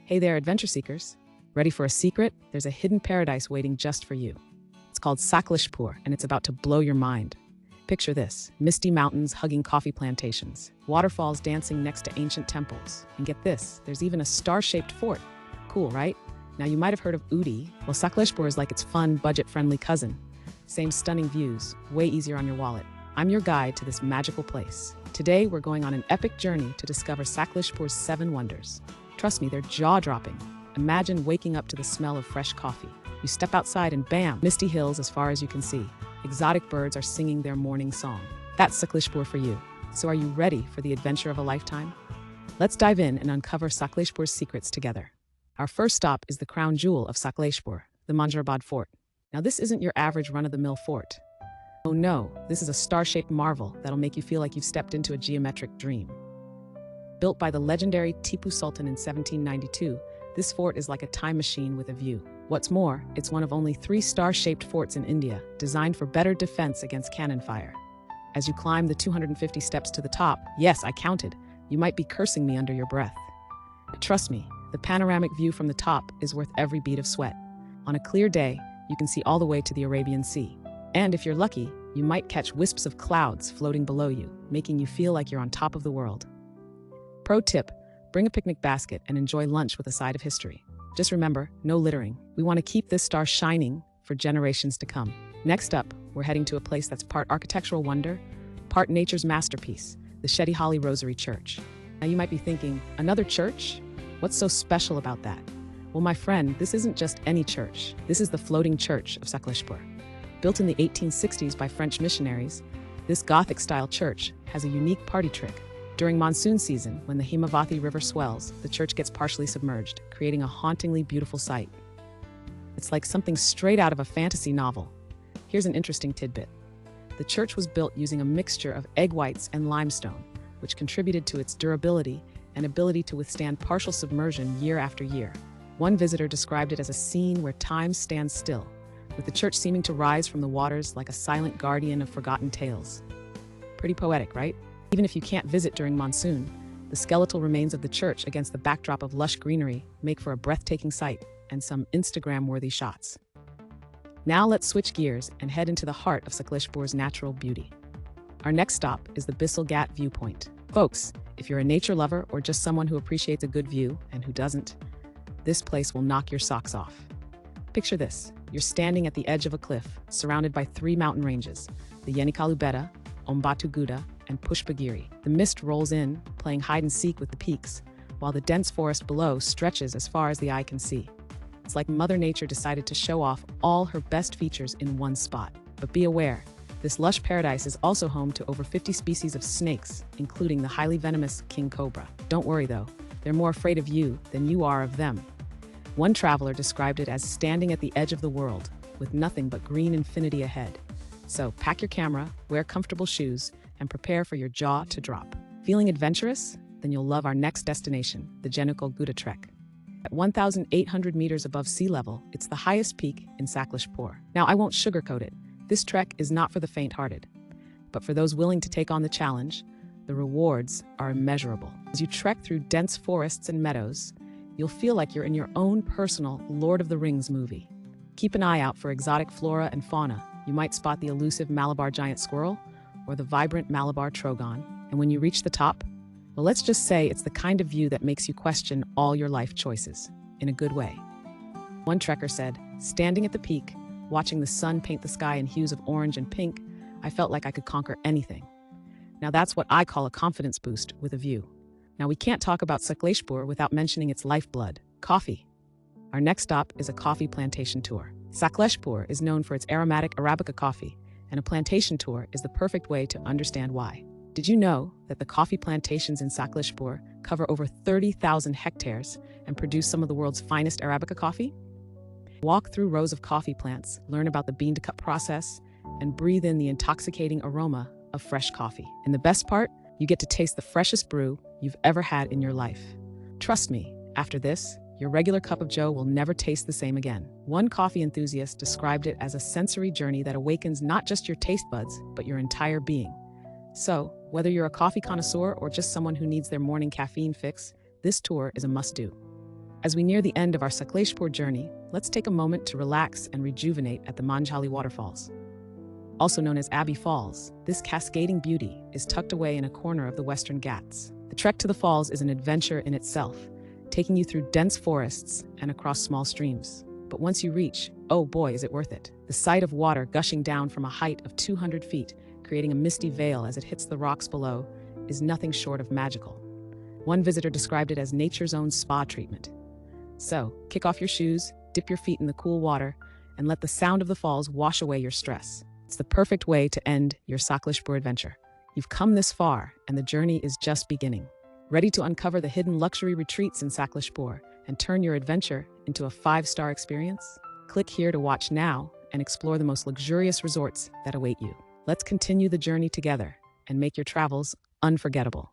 Hey there, adventure seekers. Ready for a secret? There's a hidden paradise waiting just for you. It's called Sakleshpur, and it's about to blow your mind. Picture this: misty mountains hugging coffee plantations, waterfalls dancing next to ancient temples. And get this, there's even a star-shaped fort. Cool, right? Now you might have heard of Ooty. Well, Sakleshpur is like its fun, budget-friendly cousin. Same stunning views, way easier on your wallet. I'm your guide to this magical place. Today, we're going on an epic journey to discover Sakleshpur's 7 wonders. Trust me, they're jaw-dropping. Imagine waking up to the smell of fresh coffee. You step outside and bam, misty hills as far as you can see. Exotic birds are singing their morning song. That's Sakleshpur for you. So are you ready for the adventure of a lifetime? Let's dive in and uncover Sakleshpur's secrets together. Our first stop is the crown jewel of Sakleshpur, the Manjarabad Fort. Now this isn't your average run-of-the-mill fort. Oh no, this is a star-shaped marvel that'll make you feel like you've stepped into a geometric dream. Built by the legendary Tipu Sultan in 1792, this fort is like a time machine with a view. What's more, it's one of only 3 star-shaped forts in India, designed for better defense against cannon fire. As you climb the 250 steps to the top, yes, I counted, you might be cursing me under your breath. But trust me, the panoramic view from the top is worth every bead of sweat. On a clear day, you can see all the way to the Arabian Sea. And if you're lucky, you might catch wisps of clouds floating below you, making you feel like you're on top of the world. Pro tip: bring a picnic basket and enjoy lunch with a side of history. Just remember, no littering. We want to keep this star shining for generations to come. Next up, we're heading to a place that's part architectural wonder, part nature's masterpiece, the Shedi Holly Rosary Church. Now you might be thinking, another church? What's so special about that? Well, my friend, this isn't just any church. This is the floating church of Sakleshpur. Built in the 1860s by French missionaries, this Gothic-style church has a unique party trick. During monsoon season, when the Himavati River swells, the church gets partially submerged, creating a hauntingly beautiful sight. It's like something straight out of a fantasy novel. Here's an interesting tidbit. The church was built using a mixture of egg whites and limestone, which contributed to its durability and ability to withstand partial submersion year after year. One visitor described it as a scene where time stands still, with the church seeming to rise from the waters like a silent guardian of forgotten tales. Pretty poetic, right? Even if you can't visit during monsoon, the skeletal remains of the church against the backdrop of lush greenery make for a breathtaking sight and some Instagram-worthy shots. Now let's switch gears and head into the heart of Sakleshpur's natural beauty. Our next stop is the Bisle Ghat View Point. Folks, if you're a nature lover or just someone who appreciates a good view, and who doesn't, this place will knock your socks off. Picture this: you're standing at the edge of a cliff, surrounded by 3 mountain ranges, the Jenukal Gudda, Gudda, and Pushpagiri. The mist rolls in, playing hide-and-seek with the peaks, while the dense forest below stretches as far as the eye can see. It's like Mother Nature decided to show off all her best features in one spot. But be aware, this lush paradise is also home to over 50 species of snakes, including the highly venomous king cobra. Don't worry though, they're more afraid of you than you are of them. One traveler described it as standing at the edge of the world, with nothing but green infinity ahead. So pack your camera, wear comfortable shoes, and prepare for your jaw to drop. Feeling adventurous? Then you'll love our next destination, the Jenukal Gudda Trek. At 1,800 meters above sea level, it's the highest peak in Sakleshpur. Now, I won't sugarcoat it. This trek is not for the faint-hearted. But for those willing to take on the challenge, the rewards are immeasurable. As you trek through dense forests and meadows, you'll feel like you're in your own personal Lord of the Rings movie. Keep an eye out for exotic flora and fauna. You might spot the elusive Malabar giant squirrel or the vibrant Malabar trogon. And when you reach the top, well, let's just say it's the kind of view that makes you question all your life choices, in a good way. One trekker said, "Standing at the peak, watching the sun paint the sky in hues of orange and pink, I felt like I could conquer anything." Now that's what I call a confidence boost with a view. Now we can't talk about Sakleshpur without mentioning its lifeblood, coffee. Our next stop is a coffee plantation tour. Sakleshpur is known for its aromatic Arabica coffee, and a plantation tour is the perfect way to understand why. Did you know that the coffee plantations in Sakleshpur cover over 30,000 hectares and produce some of the world's finest Arabica coffee? Walk through rows of coffee plants, learn about the bean-to-cup process, and breathe in the intoxicating aroma of fresh coffee. And the best part? You get to taste the freshest brew you've ever had in your life. Trust me, after this, your regular cup of joe will never taste the same again. One coffee enthusiast described it as a sensory journey that awakens not just your taste buds, but your entire being. So, whether you're a coffee connoisseur or just someone who needs their morning caffeine fix, this tour is a must-do. As we near the end of our Sakleshpur journey, let's take a moment to relax and rejuvenate at the Manjarabad waterfalls. Also known as Abbey Falls, this cascading beauty is tucked away in a corner of the Western Ghats. The trek to the falls is an adventure in itself, taking you through dense forests and across small streams. But once you reach, oh boy, is it worth it. The sight of water gushing down from a height of 200 feet, creating a misty veil as it hits the rocks below, is nothing short of magical. One visitor described it as nature's own spa treatment. So, kick off your shoes, dip your feet in the cool water, and let the sound of the falls wash away your stress. It's the perfect way to end your Sakleshpur adventure. You've come this far, and the journey is just beginning. Ready to uncover the hidden luxury retreats in Sakleshpur and turn your adventure into a 5-star experience? Click here to watch now and explore the most luxurious resorts that await you. Let's continue the journey together and make your travels unforgettable.